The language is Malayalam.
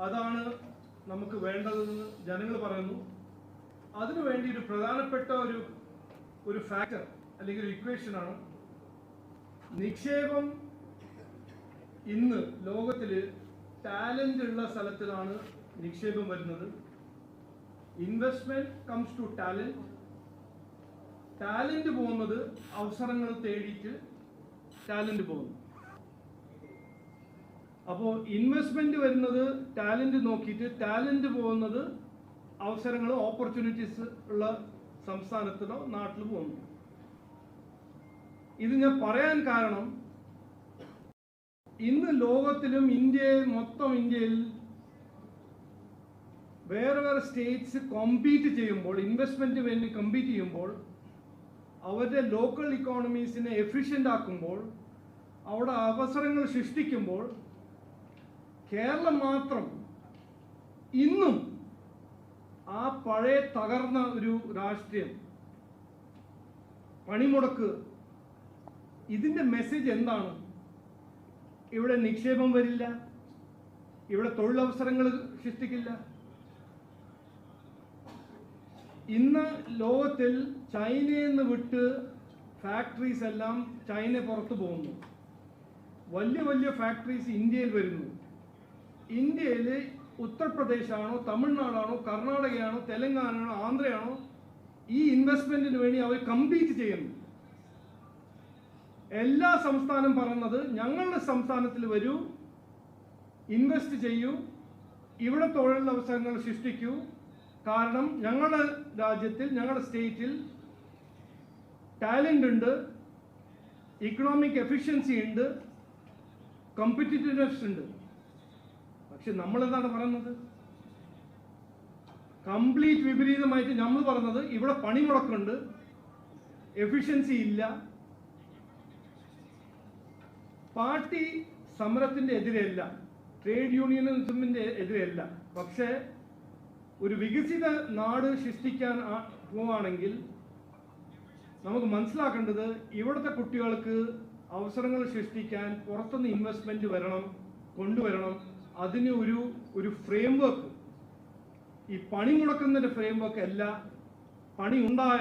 അതാണ് നമുക്ക് വേണ്ടതെന്ന് ജനങ്ങൾ പറയുന്നു. അതിനുവേണ്ടി ഒരു പ്രധാനപ്പെട്ട ഒരു ഫാക്ടർ അല്ലെങ്കിൽ ഒരു ഇക്വേഷനാണ് നിക്ഷേപം. ഇന്ന് ലോകത്തിൽ ടാലന്റ് ഉള്ള സ്ഥലത്തിലാണ് നിക്ഷേപം വരുന്നത്. Investment comes to talent. Talent പോകുന്നത് അവസരങ്ങൾ തേടിയിട്ട് ടാലന്റ് പോകുന്നു. അപ്പോൾ ഇൻവെസ്റ്റ്മെന്റ് വരുന്നത് ടാലന്റ് നോക്കിയിട്ട്, ടാലന്റ് പോകുന്നത് അവസരങ്ങൾ ഓപ്പർച്യൂണിറ്റീസ് ഉള്ള സംസ്ഥാനത്തിലോ നാട്ടിലോ പോകുന്നു. ഇത് ഞാൻ പറയാൻ കാരണം, ഇന്ന് ലോകത്തിലും ഇന്ത്യയിൽ വേറെ വേറെ സ്റ്റേറ്റ്സ് കോമ്പീറ്റ് ചെയ്യുമ്പോൾ, ഇൻവെസ്റ്റ്മെന്റ് വേണ്ടി കമ്പീറ്റ് ചെയ്യുമ്പോൾ, അവരുടെ ലോക്കൽ ഇക്കോണമീസിനെ എഫിഷ്യൻ്റ് ആക്കുമ്പോൾ, അവിടെ അവസരങ്ങൾ സൃഷ്ടിക്കുമ്പോൾ, കേരളം മാത്രം ഇന്നും ആ പഴയ തകർന്ന ഒരു രാഷ്ട്രീയം, പണിമുടക്ക്, ഇതിൻ്റെ മെസ്സേജ് എന്താണ്? ഇവിടെ നിക്ഷേപം വരില്ല, ഇവിടെ തൊഴിലവസരങ്ങൾ സൃഷ്ടിക്കില്ല. ഇന്ന് ലോകത്തിൽ ചൈനയിൽ നിന്ന് വിട്ട് ഫാക്ടറീസ് എല്ലാം ചൈന പുറത്തു പോകുന്നു. വലിയ വലിയ ഫാക്ടറീസ് ഇന്ത്യയിൽ വരുന്നു. ഇന്ത്യയിൽ ഉത്തർപ്രദേശാണോ, തമിഴ്നാടാണോ, കർണാടകയാണോ, തെലങ്കാനയാണോ, ആന്ധ്രയാണോ ഈ ഇൻവെസ്റ്റ്മെന്റിന് വേണ്ടി അവർ കമ്പീറ്റ് ചെയ്യുന്നു. എല്ലാ സംസ്ഥാനം പറയുന്നത് ഞങ്ങളുടെ സംസ്ഥാനത്തിൽ വരൂ, ഇൻവെസ്റ്റ് ചെയ്യൂ, ഇവിടെ തൊഴിലവസരങ്ങൾ സൃഷ്ടിക്കൂ. കാരണം ഞങ്ങളുടെ രാജ്യത്തിൽ, ഞങ്ങളുടെ സ്റ്റേറ്റിൽ ടാലൻ്റ് ഉണ്ട്, ഇക്കണോമിക് എഫിഷ്യൻസി ഉണ്ട്, കോമ്പറ്റിറ്റീവ്നെസ് ഉണ്ട്. പക്ഷെ നമ്മളെന്താണ് പറയുന്നത്? കംപ്ലീറ്റ് വിപരീതമായിട്ട് നമ്മൾ പറയുന്നത് ഇവിടെ പണിമുടക്കുണ്ട്, എഫിഷ്യൻസി ഇല്ല. പാർട്ടി സമരത്തിൻ്റെ എതിരെയല്ല, ട്രേഡ് യൂണിയനിസമിൻ്റെ എതിരെയല്ല. പക്ഷേ ഒരു വികസിത നാട് സൃഷ്ടിക്കാൻ പോവുകയാണെങ്കിൽ നമുക്ക് മനസ്സിലാക്കേണ്ടത്, ഇവിടുത്തെ കുട്ടികൾക്ക് അവസരങ്ങൾ സൃഷ്ടിക്കാൻ പുറത്തുനിന്ന് ഇൻവെസ്റ്റ്മെന്റ് കൊണ്ടുവരണം. അതിന് ഒരു ഫ്രെയിം വർക്ക്, ഈ പണി മുടക്കുന്നതിൻ്റെ ഫ്രെയിം വർക്ക് അല്ല, പണി ഉണ്ടായ